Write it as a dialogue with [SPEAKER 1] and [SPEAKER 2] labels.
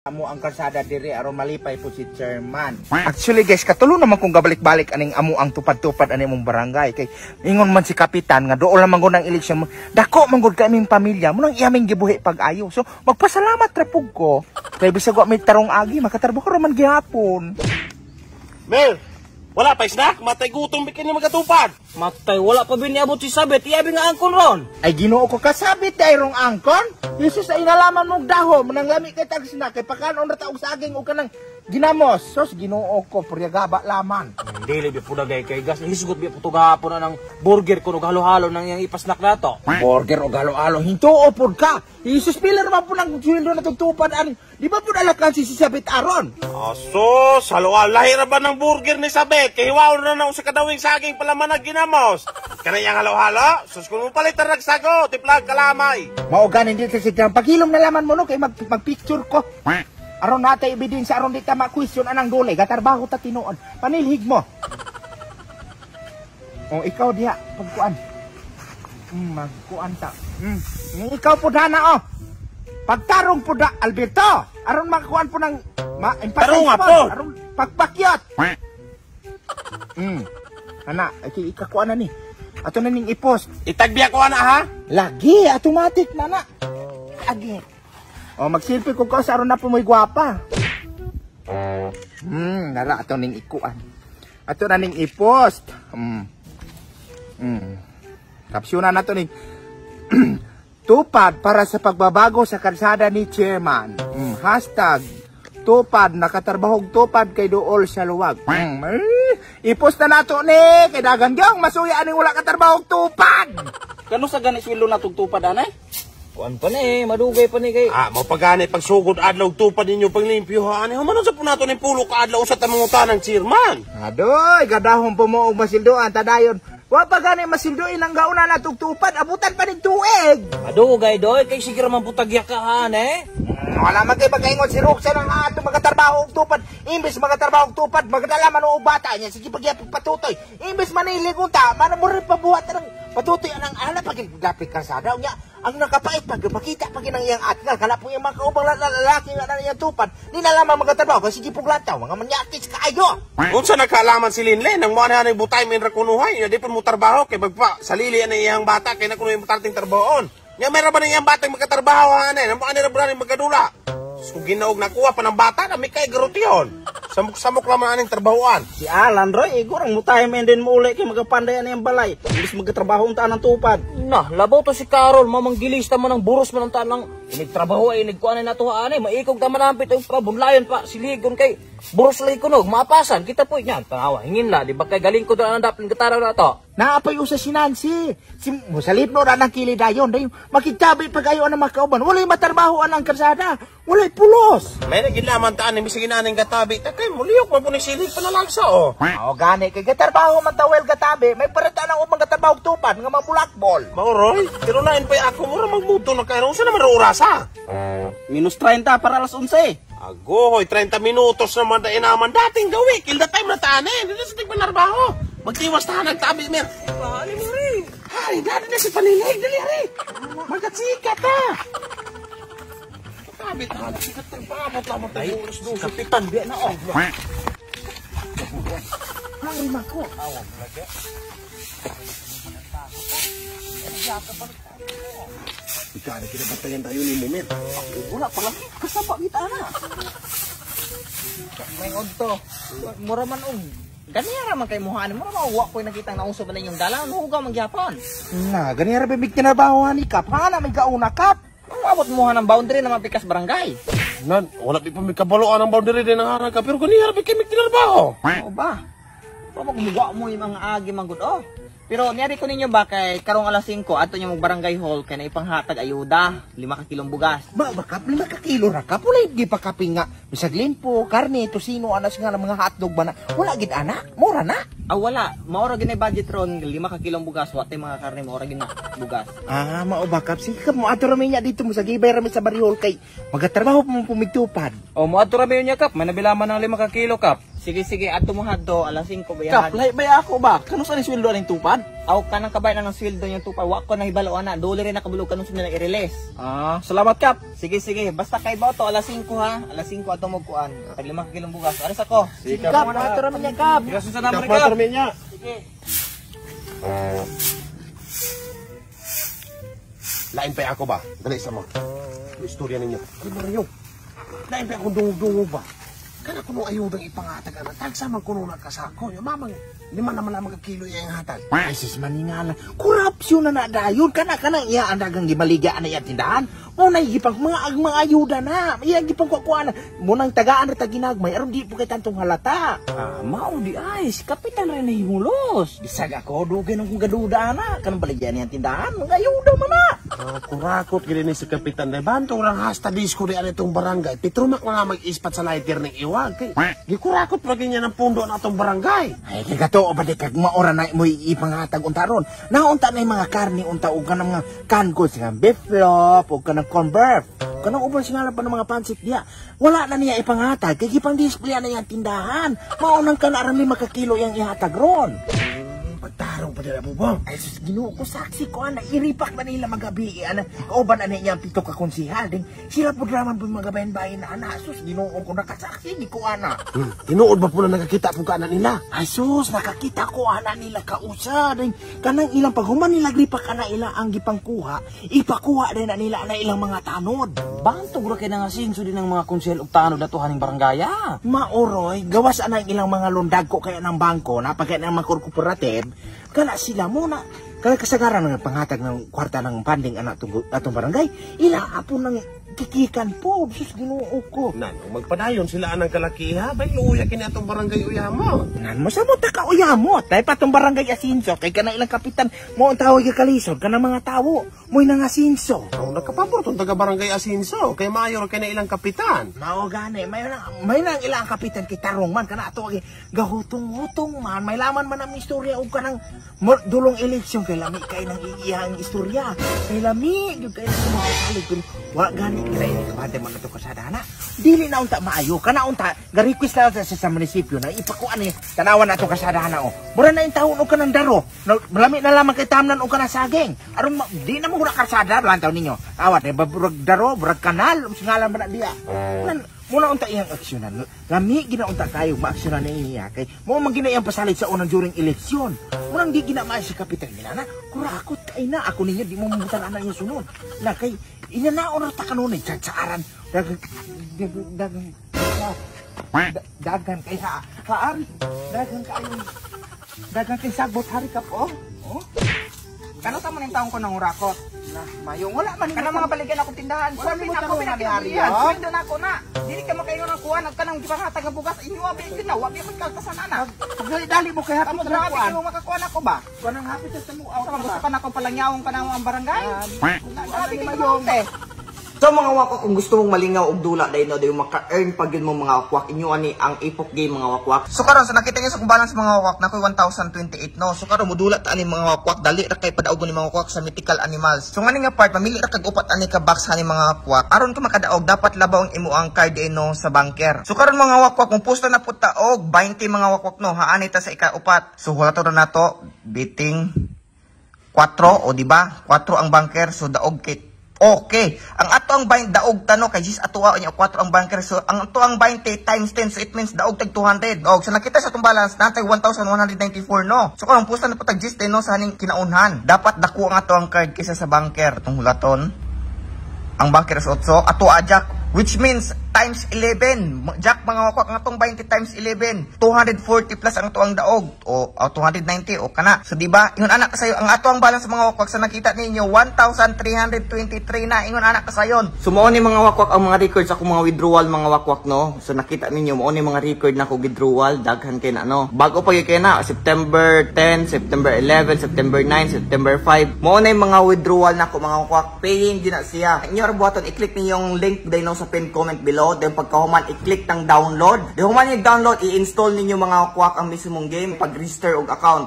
[SPEAKER 1] Amo ang kalsada diri aron malipay po si chairman. Actually guys, katulo naman kung gabalik-balik aning amo ang tupad-tupad ani mong barangay kay ingon man si kapitan nga dool man gud ang eleksyon mo. Dako man gud kaming pamilya mo nang iyaming gibuhi pag-ayo. So magpasalamat ra pug ko. Kay bisag wa may tarong agi makatarbo ka man gihapon.
[SPEAKER 2] Mel, wala pa isnak, matay gutom bikin ni magatupad.
[SPEAKER 3] Matay, wala pa biniabot si Sabit, iyabi nga angkon ron.
[SPEAKER 1] Ay Ginoo ko kasabit dayrong angkon. Jesus ay inalaman mong daho, manang lami kay tag sina kay pakanon ra taog saging o kanang ginamos. Sos Ginoo ko puryagaba laman.
[SPEAKER 3] Dili bi puda gay kay gas, hisgot bi puto gahapon na ng burger kuno halo-halo nang yang ipasnak nato.
[SPEAKER 1] Burger o halo-halo hintuo pod ka. Jesus pila naman po ng sweldo na tugtupad ani. Di ba po alakan si Sabit aron?
[SPEAKER 2] Aso, halo-halo lahir ba ng burger ni Sabit? Kay hiwaw na sa kadawing saging palaman na ginamos. Kanayang halo-halo, sus kung palitan nagsago, tiplag kalamay.
[SPEAKER 1] Mao ganin dito si Jam. Paghilom na laman mo no kay magpicture ko. Aron natay ebidensya aron di ta ma-question anang dulay gatarbaho ta tinuon. Panilhig mo. O ikaw diha pagkuan. Magkuan ta. Ikaw pud hana oh. Pagtarong pud Alberto. Aron makakuan po ng
[SPEAKER 2] tarong po.
[SPEAKER 1] Aron pagpakyot. Ana, ay ikakuan na ni. Ato na ning i-post.
[SPEAKER 2] Itagbiya ko ana ha?
[SPEAKER 1] Lagi, automatic na na. Lagi. O, mag-selfie ko sa aron na po mo'y gwapa. Nara, ato ning ikuan. Ato na ning i-post. Kapsyonan na to ning tupad para sa pagbabago sa kalsada ni Chairman. Hashtag tupad, nakatarbahog tupad kay dool sa luwag. I-post na nato ni kay dagang gyang masuya aning wala katarbahog tupad.
[SPEAKER 3] Kano sa gani sweldo na tugtupad anay? Kuan pa ni, madugay pa ni kay.
[SPEAKER 2] Mao pagani pagsugod adlaw tupad ninyo paglimpyo ha. Ani humanon sa punato ning pulo ka adlaw sa tamangutan ng chairman.
[SPEAKER 1] Adoy, gadahon po mo og masildoan tadayon. Wa pa gani masildoin ang gauna na tugtupad, abutan pa ning tuig.
[SPEAKER 3] Madugay doy kay sige man putagya ka ane.
[SPEAKER 1] Wala man kay pagkaingon si Roxanne ang ato magatrabaho og tupad. Imbes magatrabaho og tupad, magadala man og bata niya sige pagyapon patutoy. Imbes manilig unta, manamuri pa buhat nang patutoy anang ala pag gapit kasada nya. Ang nakapait pag makita pag inang iyang atgal kala po yung mga kaubang lalaki nga na iyang tupad. Di na lamang magatrabaho kasi sige puglantaw mga manyatis kaayo.
[SPEAKER 2] Unsa nakalaman si Linlen nang mo na butay min ra kunuhay, di pa mo trabaho kay bagpa salili ana iyang bata kay na kuno yung tarting tarbaon. Nya mayra ba na iyang bata magkatrabaho ani, namo ani ra brani magkadula. Kung ginaog nakuha pa ng bata na may kay garutyon. Samok-samok naman aning trabahoan.
[SPEAKER 3] Si Alan Roy, igurang mutahe men din mo uli kay magapanday ana yang balay. Imbis magtrabaho unta ng tupad. Nah, labaw to si Carol, mamanggilista man ang buros man ang tanang inigtrabaho ay inigkuan na tuha ani, maikog ta manampit ang trabon layon pa siligon kay buros lay kunog, maapasan kita po niyan. Tanawa hingin la, di ba kay galing ko doon ang dapat gitara na to.
[SPEAKER 1] Naapay usa si Nancy. Si musalip no ra nang kilidayon dayon. Makitabi pagayo ang makauban. Walay matarbahoan ang kalsada. Walay pulos.
[SPEAKER 2] May nagilaman taan ni bisig inaning gatabi. Takay muliyok man po ni silig panalangsa oh.
[SPEAKER 1] O gani kay gatarbaho man tawel gatabi. May parata nang ubang gatarbaho tupad nga mabulakbol.
[SPEAKER 2] Mauroy, pero lain pa ako mura magbuto na kayo. Unsa naman orasa?
[SPEAKER 3] Minus 30 para alas 11.
[SPEAKER 2] Agoy, 30 minutos naman na inaman dating gawi. Kill the time na taan eh. Dito sa tigman narbaho. Magtiwas tahan nagtabi, mer.
[SPEAKER 3] Pali mo rin.
[SPEAKER 2] Ay, dati na si Panilig. Dali, ari. Magkatsikat ha. Tabi tahan. Sikat ng pamot lamang tayo.
[SPEAKER 3] Kapitan, biya na oh.
[SPEAKER 1] Ay mako.
[SPEAKER 3] Awang lagi.
[SPEAKER 2] Ika na kinabatayan tayo ni Mumet.
[SPEAKER 3] Wala pa lang. Kasaba kita na. May to. Mura man ganyan raman kay muhanin mo naman uwa ko'y nakita na uso ba na yung dalang nuhugaw magyapon.
[SPEAKER 1] Na, ganyan ra bibig tinabahoan ni Kap. Hana may gauna Kap.
[SPEAKER 3] Ang abot muha ng boundary na mapikas barangay.
[SPEAKER 2] Nan, wala di pa may kabaloan ang boundary din ng harang ka. Pero ganyan rin kami tinarbaho.
[SPEAKER 3] Oo ba? Pero magmuga mo yung mga agi manggod oh. Pero niyari ko ninyo ba kay karong alas 5 ato niyo mag barangay hall kay na ipanghatag ayuda 5 ka kilong bugas.
[SPEAKER 1] Kap 5 ka kilo ra Kap. Wala di pa kaping nga. Bisag limpo, karne, tosino, anas nga ng mga hotdog ba na. Wala gid ana. Mura na.
[SPEAKER 3] Wala. Maura gini budget ron 5 ka kilong bugas. Wate mga karne maura gini bugas.
[SPEAKER 1] Mao ba Kap? Sige Kap mo ato ra niya dito mo sa gibay ra sa barihol kay magatrabaho pa mo pumigtupad.
[SPEAKER 3] Mo ato ra niya Kap. May nabilaman ng 5 ka kilo Kap. Sige, ato mo hadto, alas 5
[SPEAKER 4] Kap,
[SPEAKER 3] bayahan.
[SPEAKER 4] lahi ba ako ba? Kano sa ni sweldo aning tupad?
[SPEAKER 3] Aw ka nang kabay na ng sweldo yung tupad, wa ko na hibalo ana. Dole rin nakabulog kanung sila i-release.
[SPEAKER 4] Salamat Kap.
[SPEAKER 3] Sige, basta kay Boto alas 5 ha. Alas 5 ato mo kuan. Tag 5 kilong bugas. Aras ako.
[SPEAKER 4] Sige Kap, mato raman niya Kap.
[SPEAKER 3] Bigas sa naman
[SPEAKER 2] Kap,
[SPEAKER 3] ka.
[SPEAKER 2] niya.
[SPEAKER 3] Sige.
[SPEAKER 2] Lain pa ako ba? Dali sa mo. Istorya ninyo. Ano Mario? Lain pa ako dungog-dungog ba? Kana kuno ayudang ipangatag ana tagsa man kuno nakasako. Yo mamang lima naman lang magkilo yang hatag.
[SPEAKER 1] Ay, sis maningala. Korupsyon na dayon kana iya ang dagang gibaligya na iya tindahan. O na gipang mga ayuda na. Iya gipang kuan. Munang tagaan ra taginagmay aron di po kay tantong halata.
[SPEAKER 3] Mao di ay, si kapitan rin na himulos.
[SPEAKER 1] Bisag ako dugay nang gaduda na kanang baligya niya tindahan mga ayuda man na.
[SPEAKER 2] Kurakot gini ni si kapitan de banto orang hasta disco di ana itong barangay. Pitrumak na nga mag-ispat sa lighter ng iwag kay. Gikurakot pa niya ng pundo na atong barangay.
[SPEAKER 1] Ay kay gato ba di kag maora na mo ipangatag unta ron. Naunta na yung mga karne unta og kanang mga kankod nga beef flop og kanang corn beef. Kanang ubos nga pa ng mga pansit diya. Wala na niya ipangatag kay gipang display na yang tindahan. Maunang ka na aram 5 kilo yang ihatag ron.
[SPEAKER 2] Pagtarong pa nila mo ba?
[SPEAKER 1] Ay sus Ginoo ko saksi ko ana iripak na nila magabi ana kauban ana niya pito ka konsihal ding sila pud raman pud magabayan-bayan na ana sus Ginoo ko nakasaksi di ko ana.
[SPEAKER 2] Tinuod ba po na nakakita po ka nila?
[SPEAKER 1] Ay sus nakakita ko ana nila kausa ding kanang ilang paghuman nila gripak ana ila ang gipangkuha ipakuha din na nila ana ilang mga tanod.
[SPEAKER 3] Bantog ra kay nga sinso din ng mga konsel ug tanod datuhan ning barangaya.
[SPEAKER 1] Maoroy gawas ana ilang mga lundag ko kaya ng bangko na pagka ng mga korporative kana sila muna kaya kasagaran ng panghatag ng kwarta ng funding anak atong barangay ila apo ng kikikan po sus Ginoo ko
[SPEAKER 2] Nanong magpadayon sila anang kalakiha bay luya kini atong barangay uya mo.
[SPEAKER 1] nan mo sa mo taka uyamot tay patong barangay asinso kay kana ilang kapitan mo ang tawag ka kalisod kana mga tawo mo'y nang asinso.
[SPEAKER 2] Ang nakapabor tong taga barangay Asinso kay mayor kay na ilang kapitan.
[SPEAKER 1] Mao gani may nang ilang kapitan kay tarong man kana ato gahutong-hutong man may laman man ang istorya og kanang dulong eleksyon kay lami kay nang iiyang istorya kay lami gyud kay mga kalig kun wa gani kay ini kabante man ato kasadana dili na unta maayo kana unta ga request na sa munisipyo na ipakuan ni tanawan nato kasadana o mura na in taon og kanang daro lami na lamang kay tamnan og kana saging aron di na mo na kasada lantaw ninyo awat eh burag daro burag kanal singalan man diya muna unta iyang aksyonan lami ginaunta kayo maaksyonan niya kay mo man ginayang pasalit sa unang during eleksyon murang di ginamay si kapitan nila na kurakot kay na ako ninyo di mo mamutan ana niya sunod na kay inya na oras ta kanunay tsaaran dagan kay haari dagan kay sagbot hari kap oh
[SPEAKER 3] Kano ta man taong ko nang urakot?
[SPEAKER 1] mayong wala man
[SPEAKER 3] Kana mga balikan ako tindahan.
[SPEAKER 1] Wala
[SPEAKER 3] Sabi
[SPEAKER 1] mo
[SPEAKER 3] na ako
[SPEAKER 1] tanong na ni Ari,
[SPEAKER 3] pinakilihan.
[SPEAKER 1] oh.
[SPEAKER 3] Sweldo na ako na. Dili ka makayo ng kuha nagkanang gipangatag nga bugas inyo abi ginawa bi ko kaltasan ana.
[SPEAKER 1] dali mo kay hapit
[SPEAKER 3] Amo
[SPEAKER 1] na
[SPEAKER 3] grabe
[SPEAKER 1] kuan
[SPEAKER 3] kayo makakuha nako ba?
[SPEAKER 1] kanang hapit sa mo
[SPEAKER 3] Sa gusto pa nako palangyawong kanang ang barangay. Grabe
[SPEAKER 1] ni
[SPEAKER 3] kayo
[SPEAKER 1] Mayong.
[SPEAKER 3] te.
[SPEAKER 5] So mga wakwak, kung gusto mong malingaw og dula dahil no, dahil maka-earn pag yun mo mga wakwak, inyo ani ang ipok game mga wakwak. So karon sa nakita niyo sa kung balance mga wakwak, nakoy 1028 no. So karon modula ta ani mga wakwak, dali ra kay padaogon ni mga wakwak sa mythical animals. So ngani nga part, mamili ra kag upat ani ka box ani mga wakwak. Aron ka makadaog, dapat labaw ang imo ang card no sa banker. So karon mga wakwak, kung pusta na pud ta og 20 mga wakwak no, haani ta sa ika-upat. So wala to na nato, biting 4 o di ba? 4 ang banker, so daog kay okay. Ang ato ang daog tano kay jis ato nya 4 ang banker. So ang ato ang 20 times 10 so it means daog tag 200. Og so nakita sa tong balance natay 1194 no. So kung pusta na patag jis no sa haning kinaunhan. Dapat dako ang ato ang card kaysa sa banker tong hulaton. Ang banker sa 8 ato ajak which means times 11. Jack mga wakwak ang atong 20 times 11. 240 plus ang ato ang daog o 290 o kana. So di ba? Ingon anak kasayo ang ato ang balance mga wakwak sa nakita ninyo 1323 na ingon anak kasayon. So mao ni mga wakwak ang mga records ako mga withdrawal mga wakwak no. So nakita ninyo mao ni mga record na ko withdrawal daghan kay na no. Bago pa gyud kay na September 10, September 11, September 9, September 5. Mao na mga withdrawal na ko mga wakwak. Paying din na siya. Inyo ra buhaton i-click niyo yung link day no sa pin comment below. Then pagkahuman i-click ng download. Then human yung download i-install ninyo mga wakwak ang mismong game pag-register og account.